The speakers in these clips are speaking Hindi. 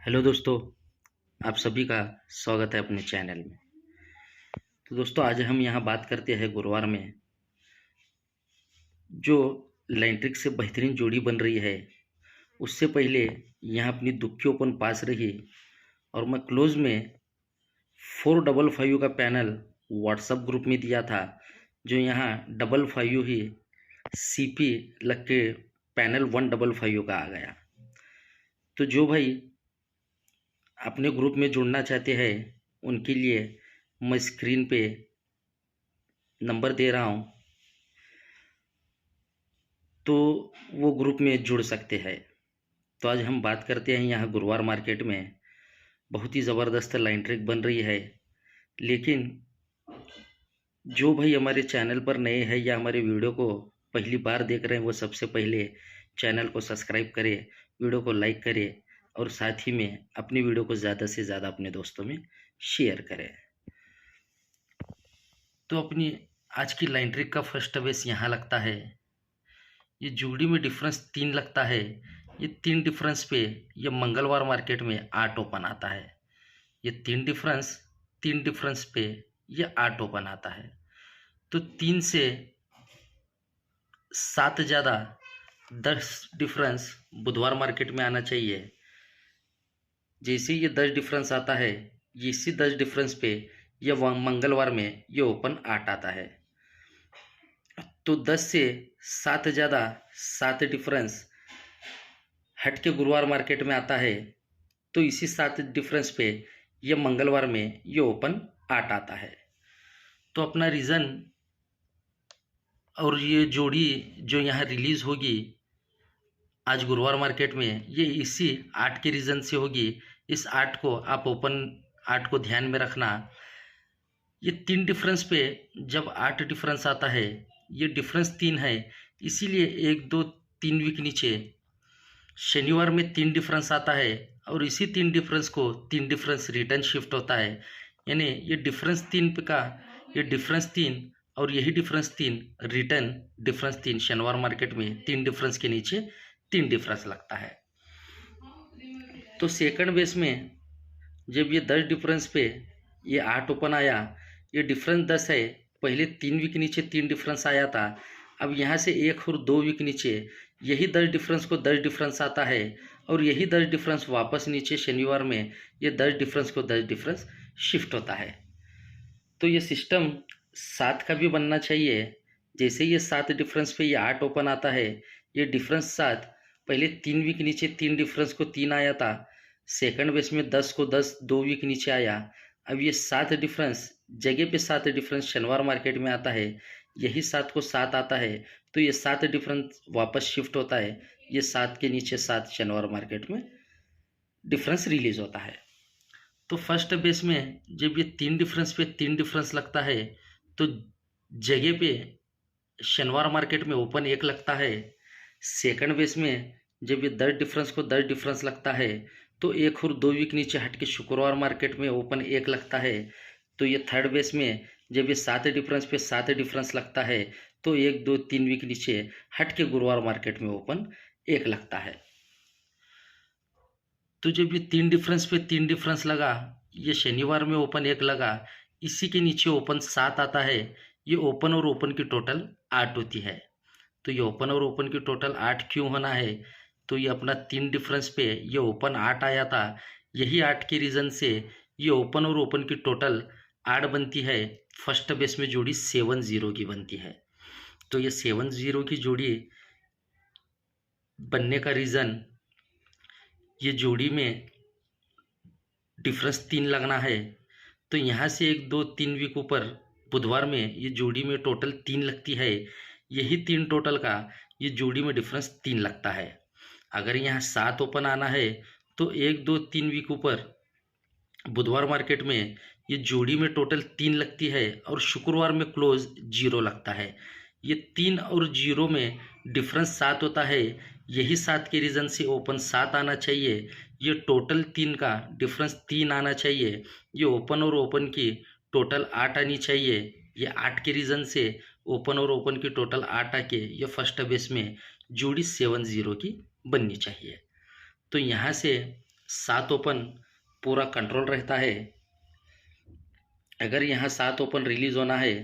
हेलो दोस्तों, आप सभी का स्वागत है अपने चैनल में। तो दोस्तों, आज हम यहाँ बात करते हैं गुरुवार में जो लैंट्रिक से बेहतरीन जोड़ी बन रही है। उससे पहले यहाँ अपनी दुक्की ओपन पास रही और मैं क्लोज में 455 का पैनल व्हाट्सएप ग्रुप में दिया था, जो यहाँ 55 ही सीपी लग के पैनल 155 का आ गया। तो जो भाई अपने ग्रुप में जुड़ना चाहते हैं उनके लिए मैं स्क्रीन पे नंबर दे रहा हूँ, तो वो ग्रुप में जुड़ सकते हैं। तो आज हम बात करते हैं यहाँ गुरुवार मार्केट में बहुत ही ज़बरदस्त लाइन ट्रिक बन रही है। लेकिन जो भाई हमारे चैनल पर नए हैं या हमारे वीडियो को पहली बार देख रहे हैं, वो सबसे पहले चैनल को सब्सक्राइब करें, वीडियो को लाइक करें और साथ ही में अपनी वीडियो को ज़्यादा से ज़्यादा अपने दोस्तों में शेयर करें। तो अपनी आज की लाइन ट्रिक का फर्स्ट बेस यहाँ लगता है। ये जोड़ी में डिफरेंस 3 लगता है। ये 3 डिफरेंस पे ये मंगलवार मार्केट में 8 ओपन आता है। ये 3 डिफरेंस पे ये 8 ओपन आता है। तो 3 से 7 ज़्यादा 10 डिफरेंस बुधवार मार्केट में आना चाहिए। जैसे ये 10 डिफरेंस आता है, इसी 10 डिफरेंस पे ये मंगलवार में ये ओपन 8 आता है। तो 10 से 7 ज़्यादा 7 डिफरेंस हट के गुरुवार मार्केट में आता है। तो इसी 7 डिफरेंस पे ये मंगलवार में ये ओपन 8 आता है। तो अपना रीज़न और ये जोड़ी जो यहाँ रिलीज़ होगी आज गुरुवार मार्केट में, ये इसी 8 के रीज़न से होगी। इस 8 को आप ओपन 8 को ध्यान में रखना। ये 3 डिफरेंस पे जब 8 डिफरेंस आता है, ये डिफरेंस 3 है, इसीलिए 1 2 3 वीक नीचे शनिवार में 3 डिफरेंस आता है और इसी 3 डिफरेंस को 3 डिफरेंस रिटर्न शिफ्ट होता है। यानी ये डिफरेंस 3 का ये डिफरेंस 3 और यही डिफरेंस 3 रिटर्न डिफरेंस 3 शनिवार मार्केट में 3 डिफरेंस के नीचे 3 डिफरेंस लगता है। तो सेकंड बेस में जब ये 10 डिफरेंस पे ये 8 ओपन आया, ये डिफरेंस 10 है। पहले 3 वीक नीचे 3 डिफरेंस आया था, अब यहाँ से 1 और 2 वीक नीचे यही 10 डिफरेंस को 10 डिफरेंस आता है और यही 10 डिफरेंस वापस नीचे शनिवार में ये 10 डिफरेंस को 10 डिफरेंस शिफ्ट होता है। तो ये सिस्टम 7 का भी बनना चाहिए। जैसे ये 7 डिफरेंस पे ये 8 ओपन आता है, ये डिफरेंस 7 पहले 3 वीक नीचे 3 डिफरेंस को 3 आया था, सेकंड बेस में 10 को 10 2 वीक नीचे आया। अब ये 7 डिफरेंस जगह पे 7 डिफरेंस शनिवार मार्केट में आता है, यही 7 को 7 आता है, तो ये 7 डिफरेंस वापस शिफ्ट होता है। ये 7 के नीचे 7 शनिवार मार्केट में डिफरेंस रिलीज होता है। तो फर्स्ट बेस में जब ये 3 डिफरेंस पे 3 डिफरेंस लगता है, तो जगह पे शनिवार मार्केट में ओपन 1 लगता है। सेकंड बेस में जब ये 10 डिफरेंस को 10 डिफरेंस लगता है, तो 1 और 2 वीक नीचे हट के शुक्रवार मार्केट में ओपन 1 लगता है। तो ये थर्ड बेस में जब ये 7 डिफरेंस पे 7 डिफरेंस लगता है, तो 1 2 3 वीक नीचे हट के गुरुवार मार्केट में ओपन 1 लगता है। तो जब ये 3 डिफरेंस पे 3 डिफरेंस लगा, ये शनिवार में ओपन 1 लगा, इसी के नीचे ओपन 7 आता है। ये ओपन और ओपन की टोटल 8 होती है। तो ये ओपन और ओपन की टोटल 8 क्यों होना है? तो ये अपना 3 डिफरेंस पे ये ओपन 8 आया था, यही 8 के रीज़न से ये ओपन और ओपन की टोटल 8 बनती है। फर्स्ट बेस में जोड़ी 7-0 की बनती है। तो ये 7-0 की जोड़ी बनने का रीज़न, ये जोड़ी में डिफरेंस 3 लगना है। तो यहाँ से 1 2 3 वीक ऊपर बुधवार में ये जोड़ी में टोटल 3 लगती है। यही 3 टोटल का ये जोड़ी में डिफरेंस 3 लगता है। अगर यहाँ 7 ओपन आना है, तो 1 2 3 वीक ऊपर बुधवार मार्केट में ये जोड़ी में टोटल 3 लगती है और शुक्रवार में क्लोज 0 लगता है। ये 3 और 0 में डिफरेंस 7 होता है। यही 7 के रीज़न से ओपन 7 आना चाहिए। ये टोटल 3 का डिफरेंस 3 आना चाहिए। ये ओपन और ओपन की टोटल 8 आनी चाहिए। ये 8 के रीज़न से ओपन और ओपन की टोटल 8 आके ये फर्स्ट बेस में जोड़ी 7-0 की बननी चाहिए। तो यहाँ से 7 ओपन पूरा कंट्रोल रहता है। अगर यहाँ 7 ओपन रिलीज होना है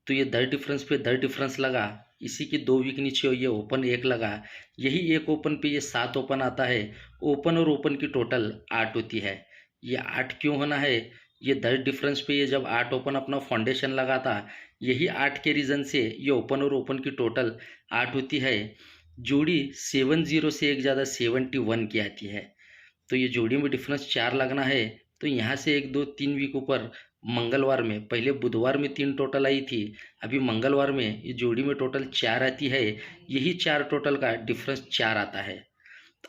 तो ये 10 डिफरेंस पे 10 डिफरेंस लगा, इसी की 2 वीक नीचे ये ओपन 1 लगा, यही एक ओपन पे ये 7 ओपन आता है। ओपन और ओपन की टोटल 8 होती है। ये 8 क्यों होना है? ये 10 डिफरेंस पे ये जब 8 ओपन अपना फाउंडेशन लगा था, यही 8 के रीज़न से ये ओपन और ओपन की टोटल 8 होती है। जोड़ी 70 से एक ज़्यादा 71 की आती है। तो ये जोड़ी में डिफरेंस 4 लगना है। तो यहाँ से 1 2 3 वीक ऊपर मंगलवार में, पहले बुधवार में 3 टोटल आई थी, अभी मंगलवार में ये जोड़ी में टोटल 4 आती है। यही 4 टोटल का डिफरेंस 4 आता है।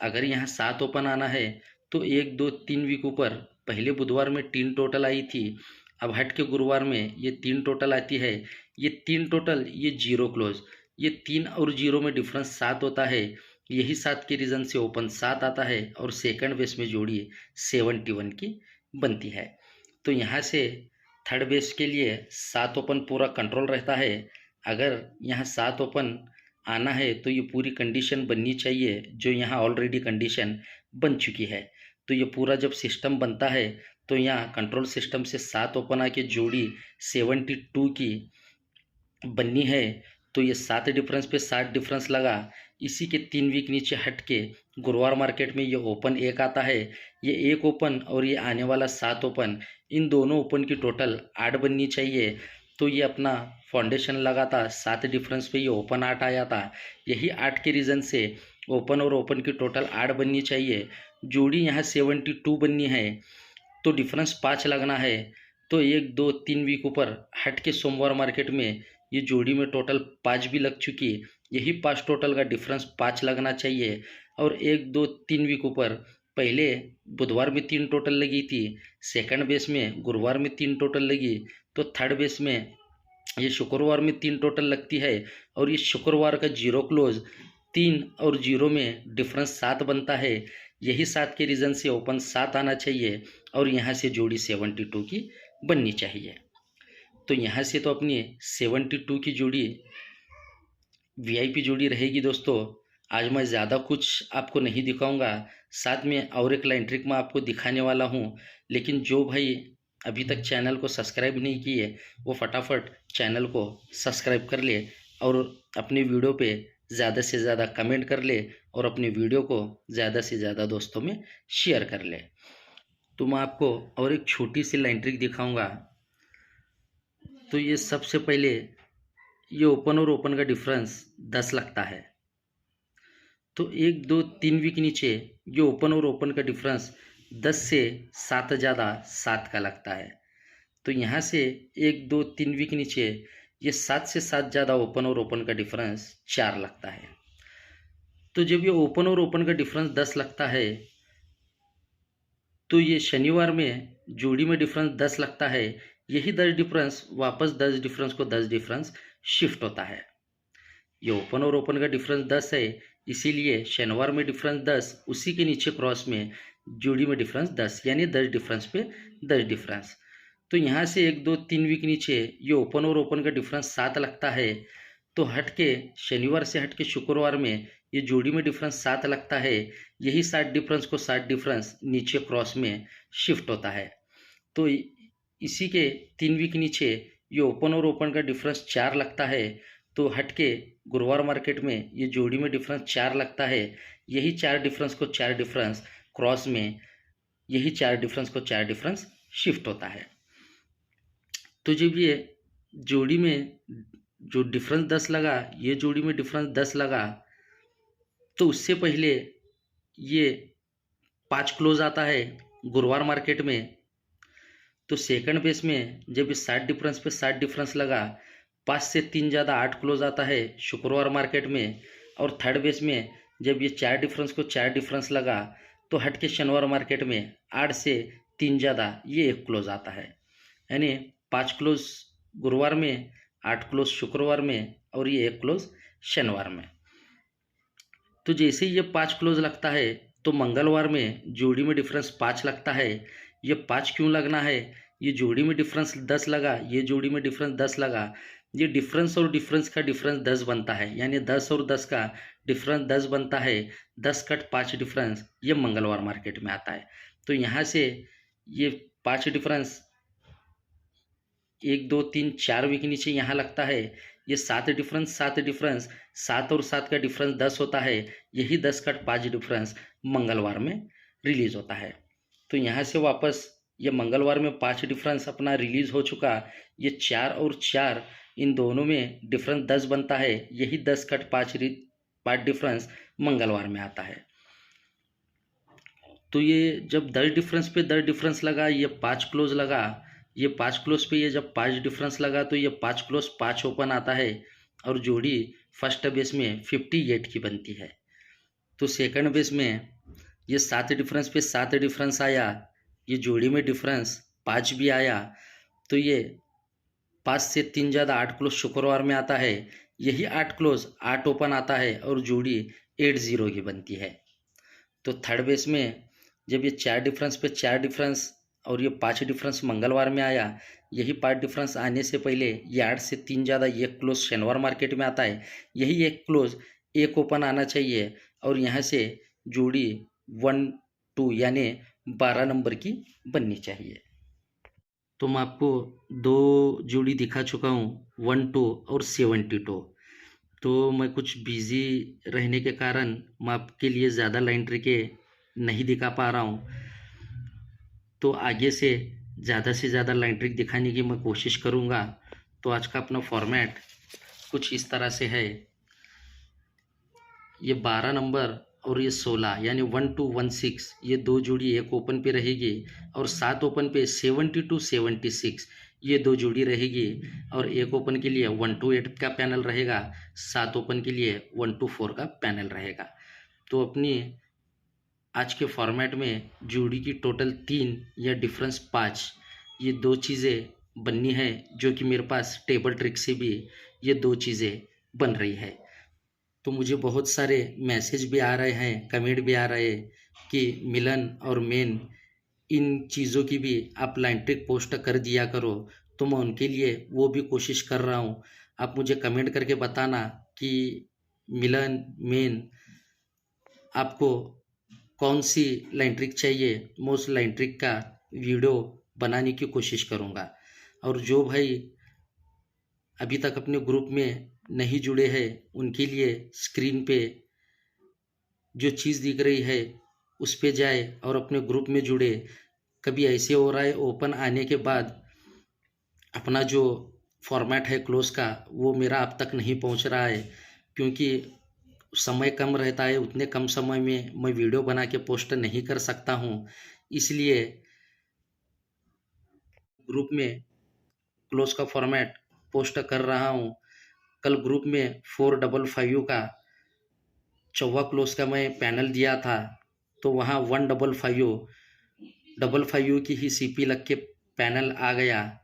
अगर यहाँ 7 ओपन आना है तो 1 2 3 वीक ऊपर पहले बुधवार में 3 टोटल आई थी, अब हट के गुरुवार में ये 3 टोटल आती है। ये 3 टोटल ये 0 क्लोज, ये 3 और 0 में डिफरेंस 7 होता है। यही 7 के रीज़न से ओपन 7 आता है और सेकंड बेस में जोड़ी 71 की बनती है। तो यहाँ से थर्ड बेस के लिए 7 ओपन पूरा कंट्रोल रहता है। अगर यहाँ 7 ओपन आना है तो ये पूरी कंडीशन बननी चाहिए, जो यहाँ ऑलरेडी कंडीशन बन चुकी है। तो ये पूरा जब सिस्टम बनता है तो यहाँ कंट्रोल सिस्टम से 7 ओपन आके जोड़ी 72 की बननी है। तो ये 7 डिफरेंस पे 7 डिफरेंस लगा, इसी के 3 वीक नीचे हट के गुरुवार मार्केट में ये ओपन 1 आता है। ये 1 ओपन और ये आने वाला 7 ओपन, इन दोनों ओपन की टोटल 8 बननी चाहिए। तो ये अपना फाउंडेशन लगा था 7 डिफरेंस पे, ये ओपन 8 आया था। यही 8 के रीज़न से ओपन और ओपन की टोटल 8 बननी चाहिए। जोड़ी यहाँ 72 बननी है तो डिफरेंस 5 लगना है। तो 1 2 3 वीक ऊपर हट के सोमवार मार्केट में ये जोड़ी में टोटल 5 भी लग चुकी। यही 5 टोटल का डिफरेंस 5 लगना चाहिए। और 1 2 3 वीक ऊपर पहले बुधवार में 3 टोटल लगी थी, सेकंड बेस में गुरुवार में 3 टोटल लगी, तो थर्ड बेस में ये शुक्रवार में 3 टोटल लगती है। और ये शुक्रवार का 0 क्लोज, 3 और 0 में डिफरेंस 7 बनता है। यही 7 के रीज़न से ओपन 7 आना चाहिए और यहाँ से जोड़ी 72 की बननी चाहिए। तो यहाँ से तो अपनी 72 की जोड़ी वीआईपी जोड़ी रहेगी दोस्तों। आज मैं ज़्यादा कुछ आपको नहीं दिखाऊंगा, साथ में और एक लाइन ट्रिक मैं आपको दिखाने वाला हूँ। लेकिन जो भाई अभी तक चैनल को सब्सक्राइब नहीं किए वो फटाफट चैनल को सब्सक्राइब कर ले और अपनी वीडियो पे ज़्यादा से ज़्यादा कमेंट कर ले और अपनी वीडियो को ज़्यादा से ज़्यादा दोस्तों में शेयर कर ले। तो मैं आपको और एक छोटी सी लाइन ट्रिक दिखाऊंगा। तो ये सबसे पहले ये ओपन और ओपन का डिफरेंस 10 लगता है। तो 1 2 3 वीक नीचे ये ओपन और ओपन का डिफरेंस 10 से 7 ज़्यादा 7 का लगता है। तो यहाँ से 1 2 3 वीक नीचे ये 7 से 7 ज़्यादा ओपन और ओपन का डिफरेंस 4 लगता है। तो जब ये ओपन और ओपन का डिफरेंस 10 लगता है तो ये शनिवार में जोड़ी में डिफरेंस 10 लगता है। यही 10 डिफरेंस वापस 10 डिफरेंस को 10 डिफरेंस शिफ्ट होता है। ये ओपन और ओपन का डिफरेंस 10 है, इसीलिए शनिवार में डिफरेंस 10, उसी के नीचे क्रॉस में जोड़ी में डिफरेंस 10, यानी 10 डिफरेंस पे 10 डिफरेंस। तो यहाँ से 1 2 3 वीक नीचे ये ओपन और ओपन का डिफरेंस 7 लगता है। तो हट के शनिवार से हट के शुक्रवार में ये जोड़ी में डिफरेंस 7 लगता है। यही 7 डिफरेंस को 7 डिफरेंस नीचे क्रॉस में शिफ्ट होता है। तो इसी के 3 वीक नीचे ये ओपन और ओपन का डिफरेंस 4 लगता है। तो हट के गुरुवार मार्केट में ये जोड़ी में डिफरेंस 4 लगता है। यही 4 डिफरेंस को 4 डिफरेंस क्रॉस में, यही 4 डिफरेंस को 4 डिफरेंस शिफ्ट होता है। तो जब ये जोड़ी में जो डिफरेंस 10 लगा, ये जोड़ी में डिफरेंस 10 लगा, तो उससे पहले ये 5 क्लोज आता है गुरुवार मार्केट में। तो सेकंड बेस में जब इस 60 डिफरेंस पे 60 डिफरेंस लगा, 5 से 3 ज़्यादा 8 क्लोज आता है शुक्रवार मार्केट में। और थर्ड बेस में जब ये 4 डिफरेंस को 4 डिफरेंस लगा तो हट के शनिवार मार्केट में 8 से 3 ज़्यादा ये 1 क्लोज आता है। यानी 5 क्लोज गुरुवार में, 8 क्लोज शुक्रवार में और ये 1 क्लोज शनिवार में। तो जैसे ही ये 5 क्लोज लगता है तो मंगलवार में जोड़ी में डिफरेंस 5 लगता है। ये 5 क्यों लगना है? ये जोड़ी में डिफरेंस 10 लगा, ये जोड़ी में डिफरेंस 10 लगा, ये डिफरेंस और डिफरेंस का डिफरेंस 10 बनता है, यानी 10 और 10 का डिफरेंस 10 बनता है, 10 कट 5 डिफरेंस ये मंगलवार मार्केट में आता है। तो यहाँ से ये 5 डिफरेंस 1 2 3 4 वीक नीचे यहाँ लगता है। ये 7 डिफरेंस 7 और 7 का डिफरेंस 10 होता है। यही 10 कट 5 डिफरेंस मंगलवार में रिलीज होता है। तो यहाँ से वापस ये मंगलवार में 5 डिफरेंस अपना रिलीज हो चुका। ये 4 और 4 इन दोनों में डिफरेंस 10 बनता है। यही 10 कट 5 डिफरेंस मंगलवार में आता है। तो ये जब 10 डिफरेंस पे 10 डिफरेंस लगा, ये 5 क्लोज लगा, ये 5 क्लोज पे ये जब 5 डिफरेंस लगा तो ये 5 क्लोज 5 ओपन आता है और जोड़ी फर्स्ट बेस में 58 की बनती है। तो सेकंड बेस में ये 7 डिफरेंस पे 7 डिफरेंस आया, ये जोड़ी में डिफरेंस 5 भी आया। तो ये 5 से 3 ज़्यादा 8 क्लोज शुक्रवार में आता है। यही 8 क्लोज 8 ओपन आता है और जोड़ी 80 की बनती है। तो थर्ड बेस में जब ये 4 डिफरेंस पे 4 डिफरेंस और ये 5 डिफरेंस मंगलवार में आया, यही 5 डिफरेंस आने से पहले ये 8 से 3 ज़्यादा एक क्लोज शनिवार मार्केट में आता है। यही एक क्लोज एक ओपन आना चाहिए और यहाँ से जोड़ी 1 2 यानी 12 नंबर की बननी चाहिए। तो मैं आपको 2 जोड़ी दिखा चुका हूँ, 1 2 और 72। तो मैं कुछ बिज़ी रहने के कारण मैं आपके लिए ज़्यादा लाइन ट्रिकें नहीं दिखा पा रहा हूँ। तो आगे से ज़्यादा लाइन ट्रिक दिखाने की मैं कोशिश करूँगा। तो आज का अपना फॉर्मेट कुछ इस तरह से है। ये 12 नंबर और ये 16 यानी 1 2 1 6 ये 2 जोड़ी एक ओपन पे रहेगी और 7 ओपन पे 72 76 ये 2 जोड़ी रहेगी और एक ओपन के लिए 1 2 8 का पैनल रहेगा, 7 ओपन के लिए 1 2 4 का पैनल रहेगा। तो अपनी आज के फॉर्मेट में जोड़ी की टोटल 3 या डिफरेंस 5 ये 2 चीज़ें बननी है, जो कि मेरे पास टेबल ट्रिक से भी ये 2 चीज़ें बन रही है। तो मुझे बहुत सारे मैसेज भी आ रहे हैं, कमेंट भी आ रहे हैं कि मिलन और मेन इन चीज़ों की भी आप लाइन ट्रिक पोस्ट कर दिया करो। तो मैं उनके लिए वो भी कोशिश कर रहा हूँ। आप मुझे कमेंट करके बताना कि मिलन मेन आपको कौन सी लाइन ट्रिक चाहिए, मैं उस लाइन ट्रिक का वीडियो बनाने की कोशिश करूँगा। और जो भाई अभी तक अपने ग्रुप में नहीं जुड़े हैं उनके लिए स्क्रीन पे जो चीज़ दिख रही है उस पे जाए और अपने ग्रुप में जुड़े। कभी ऐसे हो रहा है ओपन आने के बाद अपना जो फॉर्मेट है क्लोज का वो मेरा अब तक नहीं पहुंच रहा है, क्योंकि समय कम रहता है। उतने कम समय में मैं वीडियो बना के पोस्ट नहीं कर सकता हूं, इसलिए ग्रुप में क्लोज का फॉर्मेट पोस्ट कर रहा हूं। कल ग्रुप में 455 का 4वां क्लोज का मैं पैनल दिया था, तो वहाँ 155 की ही सीपी लग के पैनल आ गया।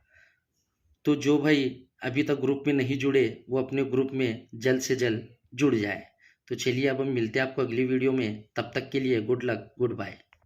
तो जो भाई अभी तक ग्रुप में नहीं जुड़े वो अपने ग्रुप में जल्द से जल्द जुड़ जाए। तो चलिए अब हम मिलते हैं आपको अगली वीडियो में। तब तक के लिए गुड लक, गुड बाय।